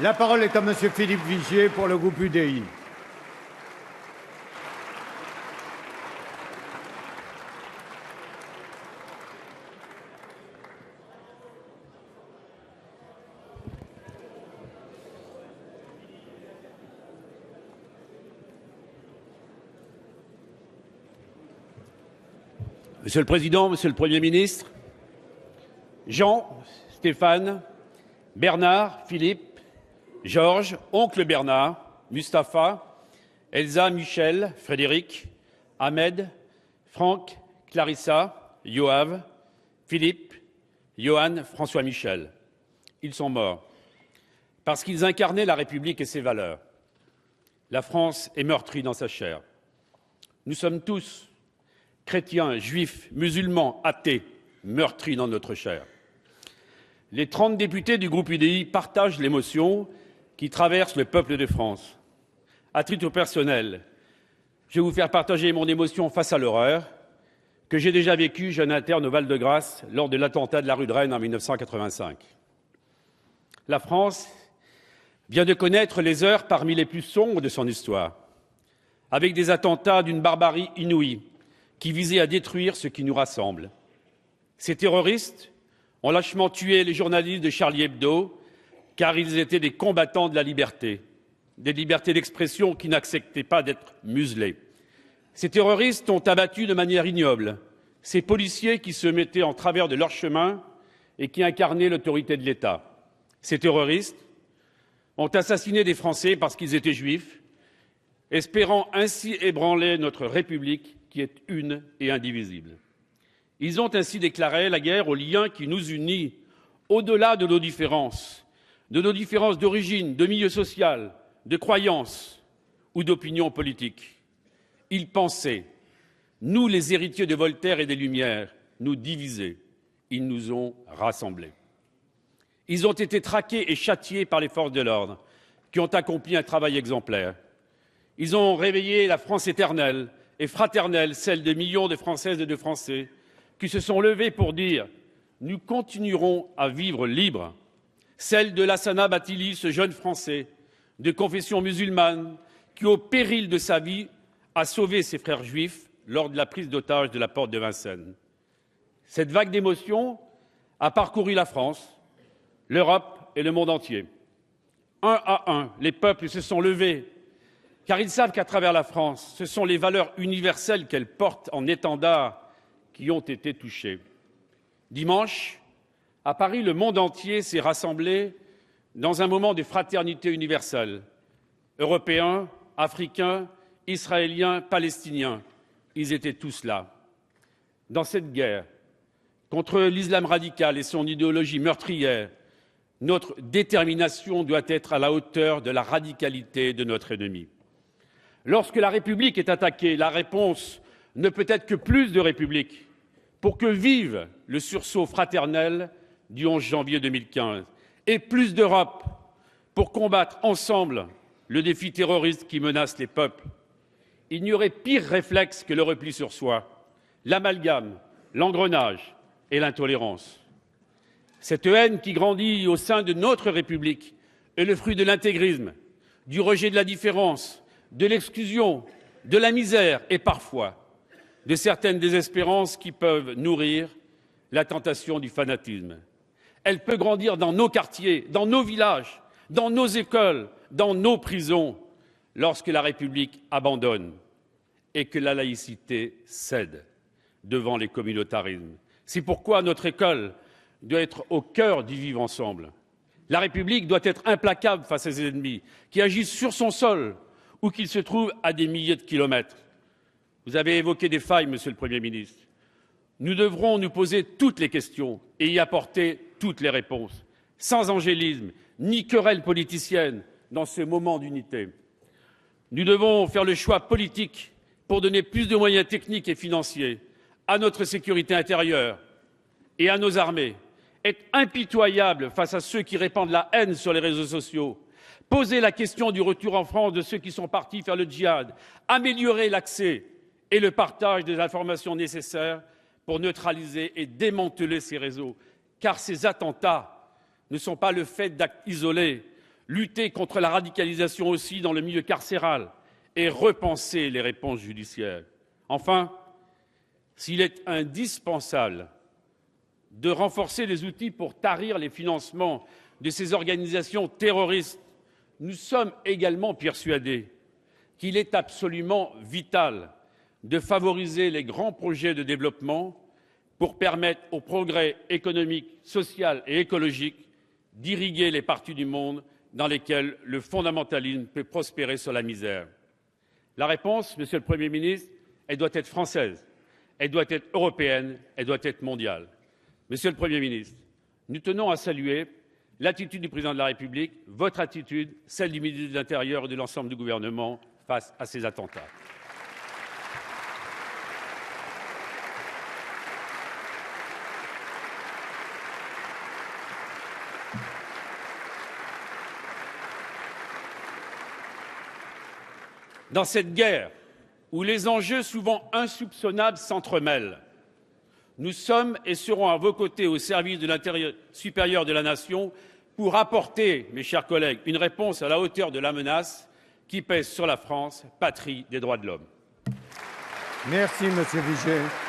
La parole est à Monsieur Philippe Vigier pour le groupe UDI. Monsieur le Président, Monsieur le Premier ministre, Jean, Stéphane, Bernard, Philippe, Georges, oncle Bernard, Mustapha, Elsa, Michel, Frédéric, Ahmed, Franck, Clarissa, Yoav, Philippe, Johan, François Michel. Ils sont morts parce qu'ils incarnaient la République et ses valeurs. La France est meurtrie dans sa chair. Nous sommes tous chrétiens, juifs, musulmans, athées, meurtris dans notre chair. Les 30 députés du groupe UDI partagent l'émotion qui traverse le peuple de France. À titre personnel, je vais vous faire partager mon émotion face à l'horreur que j'ai déjà vécue jeune interne au Val-de-Grâce lors de l'attentat de la rue de Rennes en 1985. La France vient de connaître les heures parmi les plus sombres de son histoire, avec des attentats d'une barbarie inouïe qui visaient à détruire ce qui nous rassemble. Ces terroristes ont lâchement tué les journalistes de Charlie Hebdo car ils étaient des combattants de la liberté, des libertés d'expression qui n'acceptaient pas d'être muselés. Ces terroristes ont abattu de manière ignoble ces policiers qui se mettaient en travers de leur chemin et qui incarnaient l'autorité de l'État. Ces terroristes ont assassiné des Français parce qu'ils étaient juifs, espérant ainsi ébranler notre République qui est une et indivisible. Ils ont ainsi déclaré la guerre aux liens qui nous unissent, au-delà de nos différences d'origine, de milieu social, de croyances ou d'opinion politique. Ils pensaient, nous les héritiers de Voltaire et des Lumières, nous diviser. Ils nous ont rassemblés. Ils ont été traqués et châtiés par les forces de l'ordre, qui ont accompli un travail exemplaire. Ils ont réveillé la France éternelle et fraternelle, celle de millions de Françaises et de Français, qui se sont levés pour dire « Nous continuerons à vivre libres », celle de Lassana Bathily, ce jeune Français de confession musulmane, qui, au péril de sa vie, a sauvé ses frères juifs lors de la prise d'otage de la porte de Vincennes. Cette vague d'émotions a parcouru la France, l'Europe et le monde entier. Un à un, les peuples se sont levés, car ils savent qu'à travers la France, ce sont les valeurs universelles qu'elle porte en étendard qui ont été touchées. Dimanche, à Paris, le monde entier s'est rassemblé dans un moment de fraternité universelle. Européens, Africains, Israéliens, Palestiniens, ils étaient tous là. Dans cette guerre contre l'islam radical et son idéologie meurtrière, notre détermination doit être à la hauteur de la radicalité de notre ennemi. Lorsque la République est attaquée, la réponse ne peut être que plus de République pour que vive le sursaut fraternel du 11 janvier 2015 et plus d'Europe pour combattre ensemble le défi terroriste qui menace les peuples. Il n'y aurait pire réflexe que le repli sur soi, l'amalgame, l'engrenage et l'intolérance. Cette haine qui grandit au sein de notre République est le fruit de l'intégrisme, du rejet de la différence, de l'exclusion, de la misère et parfois de certaines désespérances qui peuvent nourrir la tentation du fanatisme. Elle peut grandir dans nos quartiers, dans nos villages, dans nos écoles, dans nos prisons, lorsque la République abandonne et que la laïcité cède devant les communautarismes. C'est pourquoi notre école doit être au cœur du vivre ensemble. La République doit être implacable face à ses ennemis qui agissent sur son sol ou qu'ils se trouvent à des milliers de kilomètres. Vous avez évoqué des failles, Monsieur le Premier ministre. Nous devrons nous poser toutes les questions et y apporter toutes les réponses, sans angélisme ni querelle politicienne dans ce moment d'unité. Nous devons faire le choix politique pour donner plus de moyens techniques et financiers à notre sécurité intérieure et à nos armées, être impitoyable face à ceux qui répandent la haine sur les réseaux sociaux, poser la question du retour en France de ceux qui sont partis faire le djihad, améliorer l'accès et le partage des informations nécessaires pour neutraliser et démanteler ces réseaux, car ces attentats ne sont pas le fait d'actes isolés. lutter contre la radicalisation aussi dans le milieu carcéral et repenser les réponses judiciaires. Enfin, s'il est indispensable de renforcer les outils pour tarir les financements de ces organisations terroristes, nous sommes également persuadés qu'il est absolument vital de favoriser les grands projets de développement pour permettre au progrès économique, social et écologique d'irriguer les parties du monde dans lesquelles le fondamentalisme peut prospérer sur la misère. La réponse, Monsieur le Premier ministre, elle doit être française, elle doit être européenne, elle doit être mondiale. Monsieur le Premier ministre, nous tenons à saluer l'attitude du Président de la République, votre attitude, celle du ministre de l'Intérieur et de l'ensemble du gouvernement face à ces attentats. Dans cette guerre où les enjeux souvent insoupçonnables s'entremêlent, nous sommes et serons à vos côtés au service de l'intérêt supérieur de la nation pour apporter, mes chers collègues, une réponse à la hauteur de la menace qui pèse sur la France, patrie des droits de l'homme. Merci, Monsieur Vigée.